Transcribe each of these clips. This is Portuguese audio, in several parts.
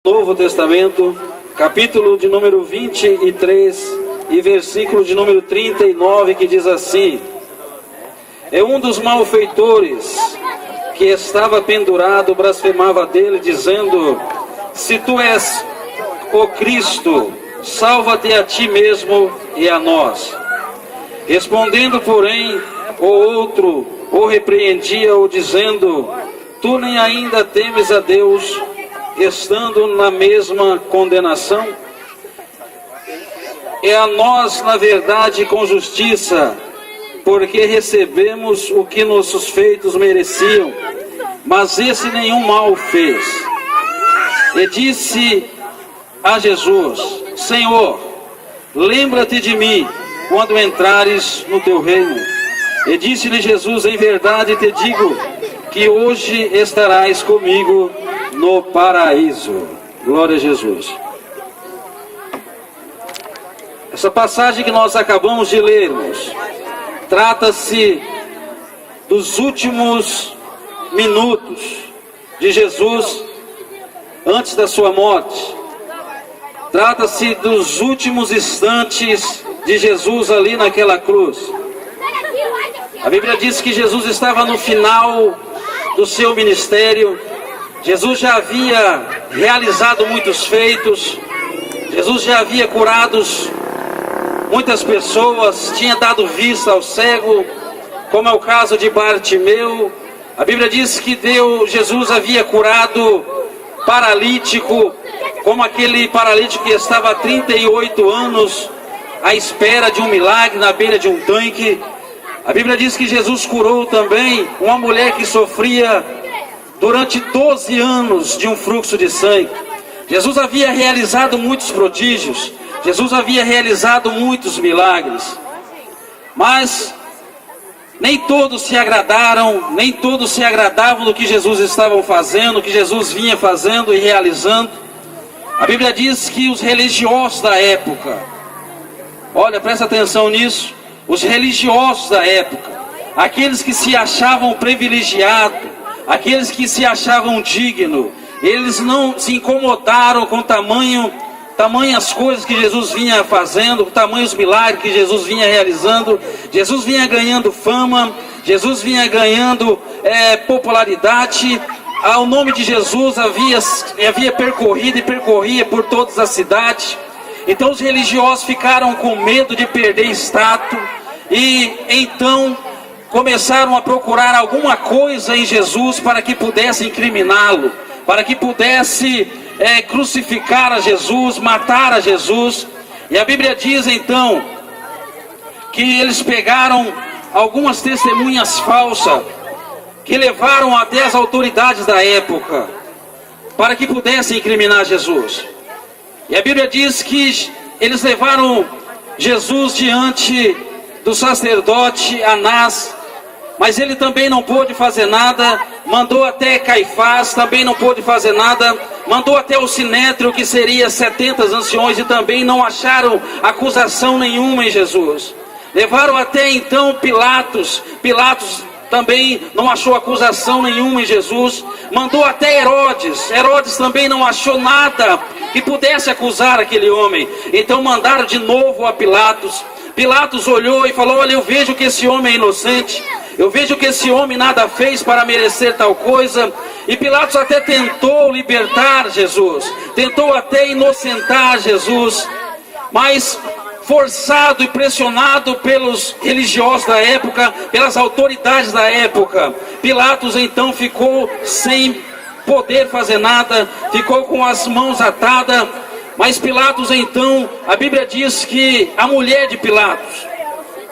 Novo Testamento, capítulo de número 23 e versículo de número 39, que diz assim: é um dos malfeitores que estava pendurado, blasfemava dele, dizendo: se tu és o Cristo, salva-te a ti mesmo e a nós. Respondendo, porém, o outro o repreendia-o, dizendo: tu nem ainda temes a Deus, estando na mesma condenação? É a nós, na verdade, com justiça, porque recebemos o que nossos feitos mereciam, mas esse nenhum mal fez. E disse a Jesus: Senhor, lembra-te de mim quando entrares no teu reino. E disse-lhe Jesus: em verdade te digo que hoje estarás comigo no paraíso. Glória a Jesus. Essa passagem que nós acabamos de lermos trata-se dos últimos minutos de Jesus antes da sua morte. Trata-se dos últimos instantes de Jesus ali naquela cruz. A Bíblia diz que Jesus estava no final do seu ministério. Jesus já havia realizado muitos feitos, Jesus já havia curado muitas pessoas, tinha dado vista ao cego, como é o caso de Bartimeu. A Bíblia diz que Jesus havia curado paralítico, como aquele paralítico que estava há 38 anos à espera de um milagre na beira de um tanque. A Bíblia diz que Jesus curou também uma mulher que sofria durante 12 anos de um fluxo de sangue. Jesus havia realizado muitos prodígios, Jesus havia realizado muitos milagres, mas nem todos se agradaram, nem todos se agradavam do que Jesus estava fazendo, do que Jesus vinha fazendo e realizando. A Bíblia diz que os religiosos da época, olha, presta atenção nisso, os religiosos da época, aqueles que se achavam privilegiados, aqueles que se achavam dignos, eles não se incomodaram com tamanhas coisas que Jesus vinha fazendo, tamanhos milagres que Jesus vinha realizando. Jesus vinha ganhando fama, Jesus vinha ganhando popularidade. O nome de Jesus havia percorrido e percorria por todas as cidades. Então os religiosos ficaram com medo de perder status e então começaram a procurar alguma coisa em Jesus para que pudesse incriminá-lo, para que pudesse crucificar a Jesus, matar a Jesus. E a Bíblia diz então que eles pegaram algumas testemunhas falsas, que levaram até as autoridades da época, para que pudessem incriminar Jesus. E a Bíblia diz que eles levaram Jesus diante do sacerdote Anás, mas ele também não pôde fazer nada. Mandou até Caifás, também não pôde fazer nada. Mandou até o Sinédrio, que seria 70 anciões, e também não acharam acusação nenhuma em Jesus. Levaram até então Pilatos também não achou acusação nenhuma em Jesus. Mandou até Herodes também não achou nada que pudesse acusar aquele homem. Então mandaram de novo a Pilatos. Pilatos olhou e falou: olha, eu vejo que esse homem é inocente, eu vejo que esse homem nada fez para merecer tal coisa. E Pilatos até tentou libertar Jesus, tentou até inocentar Jesus, mas forçado e pressionado pelos religiosos da época, pelas autoridades da época, Pilatos então ficou sem poder fazer nada, ficou com as mãos atadas. Mas Pilatos então, a Bíblia diz que a mulher de Pilatos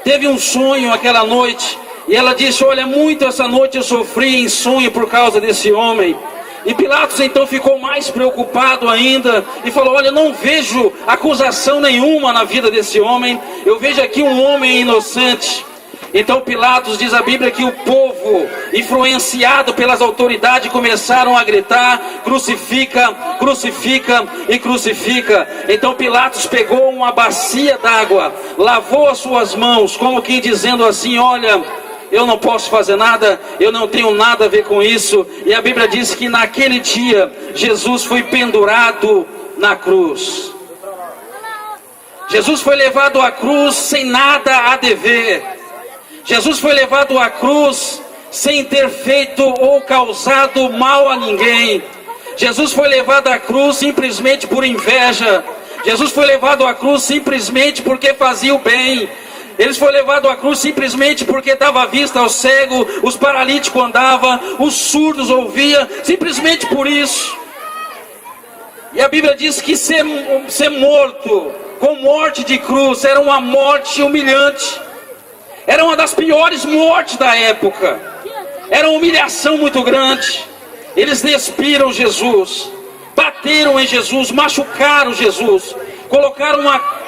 teve um sonho aquela noite, e ela disse: olha, muito essa noite eu sofri em sonho por causa desse homem. E Pilatos então ficou mais preocupado ainda e falou: olha, não vejo acusação nenhuma na vida desse homem, eu vejo aqui um homem inocente. Então Pilatos, diz a Bíblia, que o povo, influenciado pelas autoridades, começaram a gritar: crucifica, crucifica e crucifica. Então Pilatos pegou uma bacia d'água, lavou as suas mãos, como que dizendo assim: olha, eu não posso fazer nada, eu não tenho nada a ver com isso. E a Bíblia diz que naquele dia, Jesus foi pendurado na cruz. Jesus foi levado à cruz sem nada a dever. Jesus foi levado à cruz sem ter feito ou causado mal a ninguém. Jesus foi levado à cruz simplesmente por inveja. Jesus foi levado à cruz simplesmente porque fazia o bem. Ele foi levado à cruz simplesmente porque dava vista ao cego, os paralíticos andavam, os surdos ouviam, simplesmente por isso. E a Bíblia diz que ser morto com morte de cruz era uma morte humilhante. Era uma das piores mortes da época. Era uma humilhação muito grande. Eles despiram Jesus, bateram em Jesus, machucaram Jesus, colocaram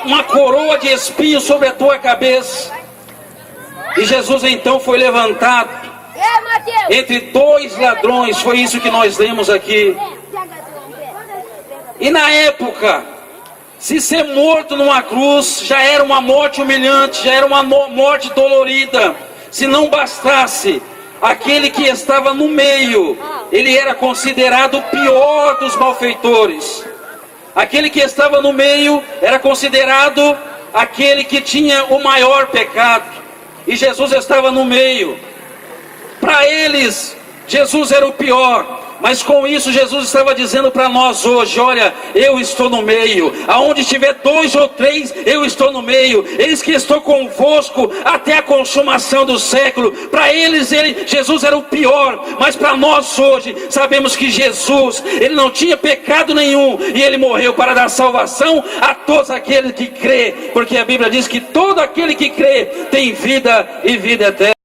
uma coroa de espinhos sobre a tua cabeça. E Jesus então foi levantado entre dois ladrões. Foi isso que nós lemos aqui. E na época, se ser morto numa cruz já era uma morte humilhante, já era uma morte dolorida. Se não bastasse, aquele que estava no meio, ele era considerado o pior dos malfeitores. Aquele que estava no meio era considerado aquele que tinha o maior pecado. E Jesus estava no meio. Para eles, Jesus era o pior. Mas com isso Jesus estava dizendo para nós hoje: olha, eu estou no meio. Aonde tiver 2 ou 3, eu estou no meio. Eis que estou convosco até a consumação do século. Para eles, Jesus era o pior. Mas para nós hoje, sabemos que Jesus, ele não tinha pecado nenhum. E ele morreu para dar salvação a todos aqueles que crê. Porque a Bíblia diz que todo aquele que crê tem vida e vida eterna.